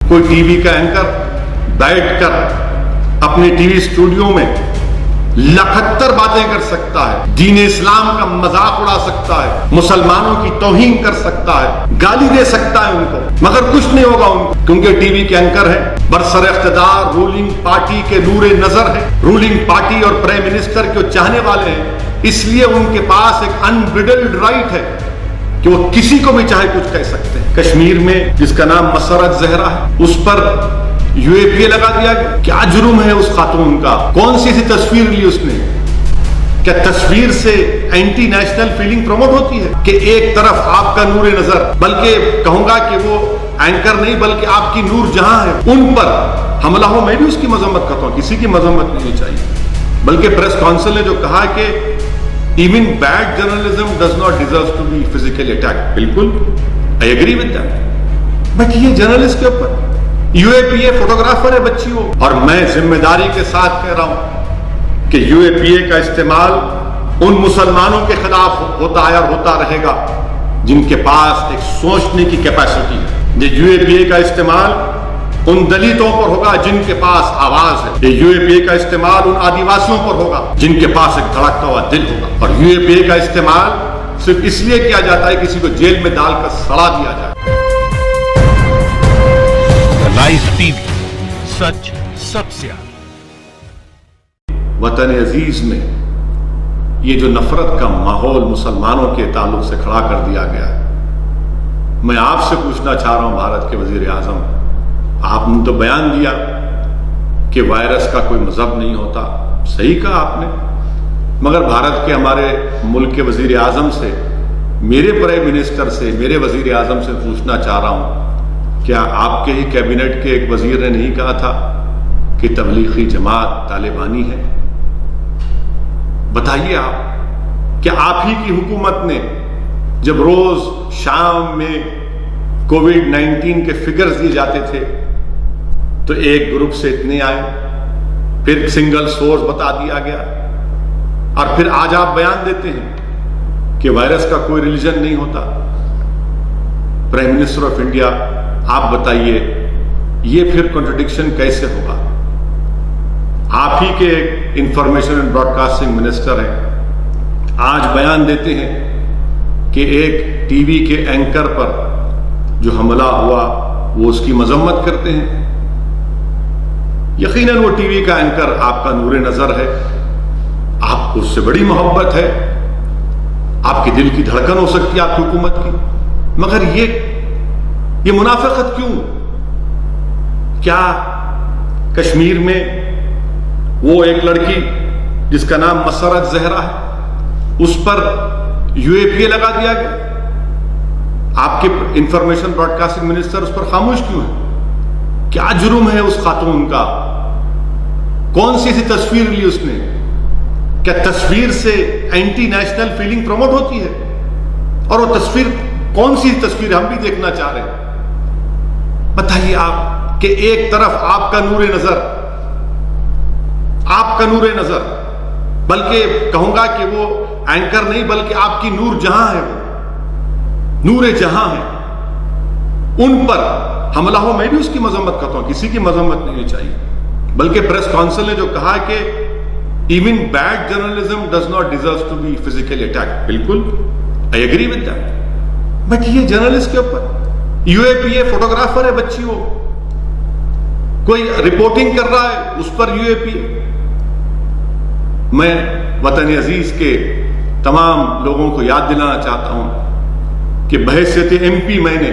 کوئی T V کا anchor بیٹھ کر اپنے ٹی وی اسٹوڈیو میں 71 باتیں کر سکتا ہے، دین اسلام کا مذاق اڑا سکتا ہے، مسلمانوں کی توہین کر سکتا ہے، گالی دے سکتا ہے ان کو، مگر کچھ نہیں ہوگا ان کو، کیونکہ ٹی وی کے اینکر ہے، برسر اقتدار رولنگ پارٹی کے نور نظر ہے، رولنگ پارٹی اور پرائم منسٹر کے چاہنے والے ہیں، اس لیے ان کے پاس ایک انبریڈلڈ رائٹ ہے کہ وہ کسی کو بھی چاہے کچھ کہہ سکتے ہیں۔ کشمیر میں جس کا نام مسرت زہرا ہے، اس پر یو اے پی اے لگا دیا گیا۔ کیا جرم ہے اس خاتون کا؟ کون سی ایسی تصویر لی اس نے؟ کیا تصویر سے اینٹی نیشنل فیلنگ پروموٹ ہوتی ہے کہ ایک طرف آپ کا نور نظر، بلکہ کہوں گا کہ وہ اینکر نہیں بلکہ آپ کی نور جہاں ہے ان پر حملہ ہو؟ میں بھی اس کی مذمت کرتا ہوں، کسی کی مذمت نہیں چاہیے، بلکہ پریس کونسل نے جو کہا کہ even bad journalism does not deserve to be physically attacked. بالکل I agree with that. But یہ جرنلسٹ کے اوپر you a P a photographer ہے بچی ہو، اور میں ذمہ داری کے ساتھ کہہ رہا ہوں کہ یو اے پی اے کا استعمال ان مسلمانوں کے خلاف ہوتا ہے اور ہوتا رہے گا جن کے پاس ایک سوچنے کی کیپیسٹی ہے۔ یہ یو اے پی اے کا استعمال ان دلتوں پر ہوگا جن کے پاس آواز ہے، یہ یو اے پی اے کا استعمال ان آدیواسیوں پر ہوگا جن کے پاس ایک دھڑکتا ہوا دل ہوگا، اور یو اے پی اے کا استعمال صرف اس لیے کیا جاتا ہے کسی کو جیل میں ڈال کر سڑا دیا جائے۔ لائف ٹی وی، سچ سب سے آگے۔ وطن عزیز میں یہ جو نفرت کا ماحول مسلمانوں کے تعلق سے کھڑا کر دیا گیا ہے، میں آپ سے پوچھنا چاہ رہا ہوں بھارت کے وزیر اعظم، آپ نے تو بیان دیا کہ وائرس کا کوئی مذہب نہیں ہوتا، صحیح کہا آپ نے، مگر بھارت کے ہمارے ملک کے وزیر اعظم سے، میرے پرائم منسٹر سے، میرے وزیر اعظم سے پوچھنا چاہ رہا ہوں، کیا آپ کے ہی کیبنٹ کے ایک وزیر نے نہیں کہا تھا کہ تبلیغی جماعت طالبانی ہے؟ بتائیے آپ، کیا آپ ہی کی حکومت نے جب روز شام میں کووڈ-19 کے فگرز دیے جاتے تھے تو ایک گروپ سے اتنے آئے، پھر سنگل سورس بتا دیا گیا، اور پھر آج آپ بیان دیتے ہیں کہ وائرس کا کوئی ریلیجن نہیں ہوتا؟ پرائم منسٹر آف انڈیا، آپ بتائیے یہ پھر کنٹرڈکشن کیسے ہوگا؟ آپ ہی کے ایک information and broadcasting minister ہیں، آج بیان دیتے ہیں کہ ایک ٹی وی کے اینکر پر جو حملہ ہوا وہ اس کی مذمت کرتے ہیں۔ یقیناً وہ ٹی وی کا اینکر آپ کا نور نظر ہے، آپ کو اس سے بڑی محبت ہے، آپ کے دل کی دھڑکن ہو سکتی ہے آپ کی حکومت کی، مگر یہ منافقت کیوں؟ کیا کشمیر میں وہ ایک لڑکی جس کا نام مسرت زہرا ہے، اس پر یو اے پی اے لگا دیا گیا؟ آپ کے انفارمیشن براڈ کاسٹنگ منسٹر اس پر خاموش کیوں ہے؟ کیا جرم ہے اس خاتون کا؟ کون سی ایسی تصویر لی اس نے؟ کیا تصویر سے اینٹی نیشنل فیلنگ پروموٹ ہوتی ہے؟ اور وہ تصویر کون سی تصویر ہم بھی دیکھنا چاہ رہے ہیں؟ بتائیے آپ کہ ایک طرف آپ کا نور نظر، بلکہ کہوں گا کہ وہ اینکر نہیں بلکہ آپ کی نور جہاں ہے، نور جہاں ہے، ان پر حملہ ہو؟ میں بھی اس کی مذمت کرتا ہوں، کسی کی مذمت نہیں چاہیے، بلکہ پریس کونسل نے جو کہا کہ even bad journalism does not deserve to be physically attacked. بالکل I agree with that. But یہ جرنلسٹ کے اوپر you a P a photographer ہے بچی ہو، کوئی رپورٹنگ کر رہا ہے اس پر یو اے پی اے۔ میں وطن عزیز کے تمام لوگوں کو یاد دلانا چاہتا ہوں کہ بحیثیت ایم پی میں نے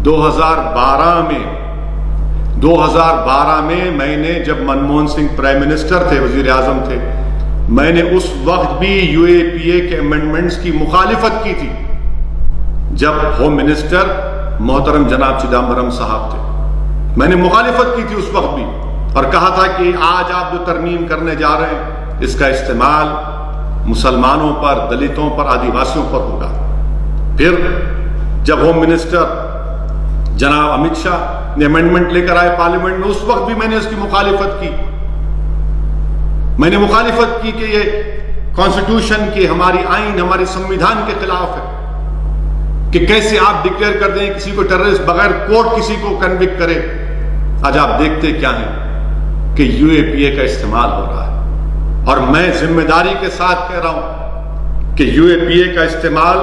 2012 میں میں نے جب منموہن سنگھ پرائم منسٹر تھے، وزیر اعظم تھے، میں نے اس وقت بھی یو اے پی اے کے امینڈمنٹس کی مخالفت کی تھی جب ہوم منسٹر محترم جناب چدمبرم صاحب تھے۔ میں نے مخالفت کی تھی اس وقت بھی اور کہا تھا کہ آج آپ جو ترمیم کرنے جا رہے ہیں اس کا استعمال مسلمانوں پر، دلتوں پر، آدیواسیوں پر ہوگا۔ پھر جب ہوم منسٹر جناب امت شاہ نے امینڈمنٹ لے کر آئے پارلیمنٹ میں، اس وقت بھی میں نے اس کی مخالفت کی۔ میں نے مخالفت کی کہ یہ کانسٹیٹیوشن کی، ہماری آئین، ہماری سمویدھان کے خلاف ہے کہ کیسے آپ ڈکلیئر کر دیں کسی کو ٹیررسٹ بغیر کورٹ کسی کو کنوکٹ کرے۔ آج آپ دیکھتے کیا ہیں کہ یو اے پی اے کا استعمال ہو رہا ہے، اور میں ذمہ داری کے ساتھ کہہ رہا ہوں کہ یو اے پی اے کا استعمال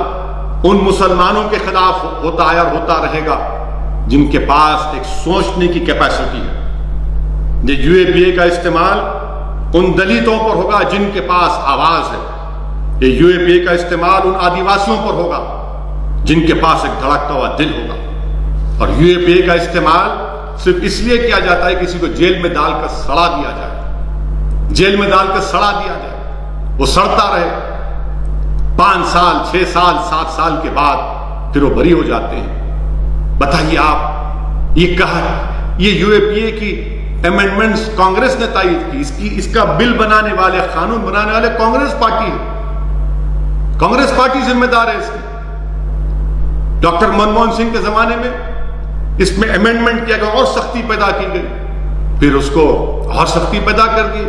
ان مسلمانوں کے خلاف ہوتا ہے اور ہوتا رہے گا جن کے پاس ایک سوچنے کی کیپیسٹی ہے۔ یہ یو اے پی اے کا استعمال ان دلتوں پر ہوگا جن کے پاس آواز ہے۔ یہ یو اے پی اے کا استعمال ان آدیواسیوں پر ہوگا جن کے پاس ایک دھڑکتا ہوا دل ہوگا۔ اور یو اے پی اے کا استعمال صرف اس لیے کیا جاتا ہے کسی کو جیل میں ڈال کر سڑا دیا جائے، جیل میں ڈال کر سڑا دیا جائے، وہ سڑتا رہے 5 سال 6 سال 7 سال کے بعد پھر وہ بری ہو جاتے ہیں۔ بتائیے آپ، یہ کہا یہ یو اے پی اے کی امینڈمنٹس کانگریس نے تائید کی، اس کا بل بنانے والے، قانون بنانے والے کانگریس پارٹی ہے، کانگریس پارٹی ذمہ دار ہے اس کی۔ ڈاکٹر منموہن سنگھ کے زمانے میں اس میں امینڈمنٹ کیا گیا اور سختی پیدا کی گئی، پھر اس کو اور سختی پیدا کر دی۔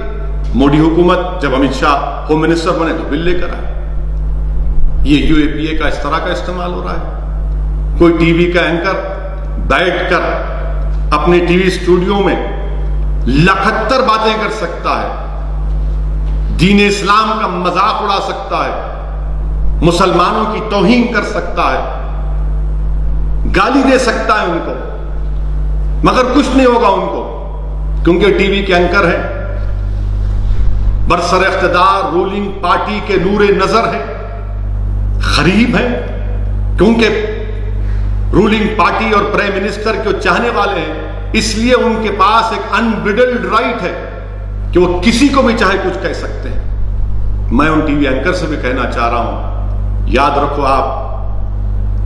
مودی حکومت جب امت شاہ ہوم منسٹر بنے تو بل لے کر آئے۔ یہ یو اے پی اے کا اس طرح کا استعمال ہو رہا ہے۔ کوئی ٹی وی کا اینکر بیٹھ کر اپنے ٹی وی اسٹوڈیو میں 71 باتیں کر سکتا ہے، دین اسلام کا مذاق اڑا سکتا ہے، مسلمانوں کی توہین کر سکتا ہے، گالی دے سکتا ہے ان کو، مگر کچھ نہیں ہوگا ان کو، کیونکہ ٹی وی کے اینکر ہیں، برسر اقتدار رولنگ پارٹی کے نور نظر ہے، غریب ہیں، کیونکہ رولنگ پارٹی اور پرائم منسٹر کے چاہنے والے ہیں، اس لیے ان کے پاس ایک انبریڈلڈ رائٹ ہے کہ وہ کسی کو بھی چاہے کچھ کہہ سکتے ہیں۔ میں ان ٹی وی اینکر سے بھی کہنا چاہ رہا ہوں، یاد رکھو آپ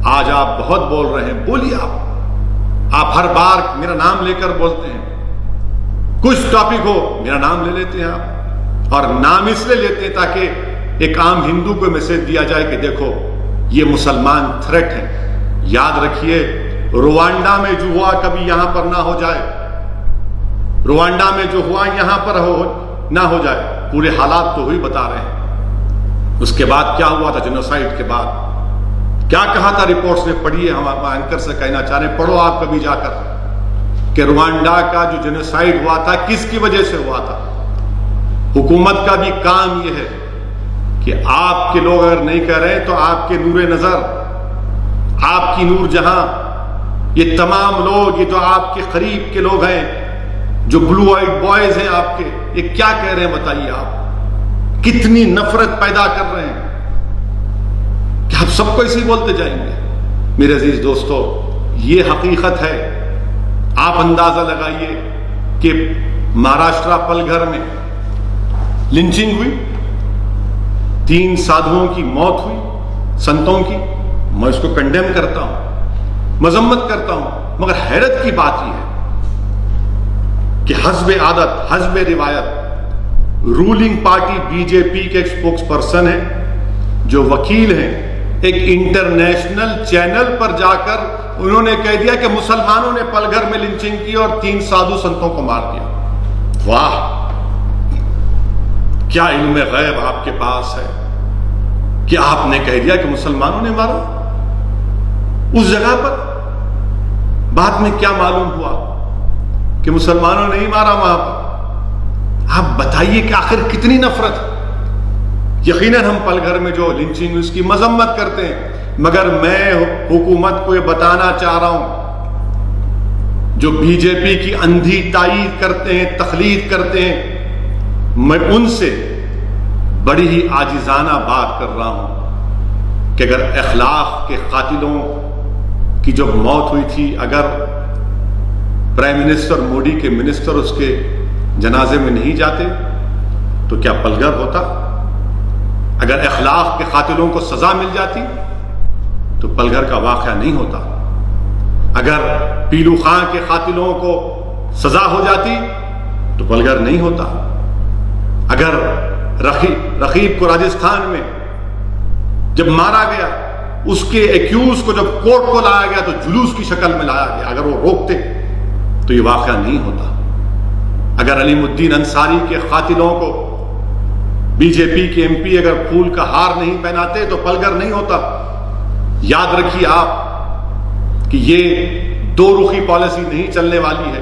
آج آپ بہت بول رہے ہیں، بولیے آپ ہر بار میرا نام لے کر بولتے ہیں، کچھ ٹاپک ہو میرا نام لے لیتے ہیں آپ، اور نام اس لیے لیتے ہیں تاکہ ایک عام ہندو کو میسج دیا جائے کہ دیکھو یہ مسلمان تھریٹ ہیں۔ یاد رکھیے روانڈا میں جو ہوا کبھی یہاں پر نہ ہو جائے، روانڈا میں جو ہوا یہاں پر نہ ہو جائے، پورے حالات تو وہی بتا رہے ہیں۔ اس کے بعد کیا ہوا تھا جینوسائیڈ کے بعد، کیا کہا تھا رپورٹس نے، پڑھیے، ہم اینکر سے کہنا چاہ رہے ہیں پڑھو آپ کبھی جا کر کہ روانڈا کا جو جینوسائیڈ ہوا تھا کس کی وجہ سے ہوا تھا۔ حکومت کا بھی کام یہ ہے کہ آپ کے لوگ اگر نہیں کہہ رہے تو آپ کے نور نظر، آپ کی نور جہاں، یہ تمام لوگ، یہ جو آپ کے قریب کے لوگ ہیں، جو بلو آئیڈ بوائز ہیں آپ کے، یہ کیا کہہ رہے ہیں بتائیے آپ، کتنی نفرت پیدا کر رہے ہیں کہ آپ سب کو اسی بولتے جائیں گے۔ میرے عزیز دوستو، یہ حقیقت ہے۔ آپ اندازہ لگائیے کہ مہاراشٹرا پلگھر میں لنچنگ ہوئی، 3 سادھوؤں کی موت ہوئی، سنتوں کی۔ میں اس کو کنڈیم کرتا ہوں، مذمت کرتا ہوں، مگر حیرت کی بات یہ ہے کہ حسب عادت، حسب روایت، رولنگ پارٹی بی جے پی کے ایک اسپوکس پرسن ہیں جو وکیل ہیں، ایک انٹرنیشنل چینل پر جا کر انہوں نے کہہ دیا کہ مسلمانوں نے پلگھر میں لنچنگ کی اور 3 سادھو سنتوں کو مار دیا۔ واہ، کیا علم غیب آپ کے پاس ہے کہ آپ نے کہہ دیا کہ مسلمانوں نے مارا اس جگہ پر۔ بعد میں کیا معلوم ہوا کہ مسلمانوں نے ہی مارا وہاں پر۔ آپ بتائیے کہ آخر کتنی نفرت ہے۔ یقیناً ہم پلگھر میں جو لنچنگ اس کی مذمت کرتے ہیں، مگر میں حکومت کو یہ بتانا چاہ رہا ہوں، جو بی جے پی کی اندھی تائید کرتے ہیں، تقلید کرتے ہیں، میں ان سے بڑی ہی عاجزانہ بات کر رہا ہوں کہ اگر اخلاق کے قاتلوں کی جب موت ہوئی تھی، اگر پرائم منسٹر مودی کے منسٹر اس کے جنازے میں نہیں جاتے تو کیا پلگھر ہوتا؟ اگر اخلاق کے قاتلوں کو سزا مل جاتی تو پلگھر کا واقعہ نہیں ہوتا۔ اگر پیلو خان کے قاتلوں کو سزا ہو جاتی تو پلگھر نہیں ہوتا۔ اگر رقیب کو راجستھان میں جب مارا گیا، اس کے ایکیوز کو جب کورٹ کو لایا گیا تو جلوس کی شکل میں لایا گیا، اگر وہ روکتے تو یہ واقعہ نہیں ہوتا۔ اگر علیم الدین انصاری کے قاتلوں کو بی جے پی کے ایم پی اگر پھول کا ہار نہیں پہناتے تو پلگھر نہیں ہوتا۔ یاد رکھیے آپ کہ یہ 2 رخی پالیسی نہیں چلنے والی ہے۔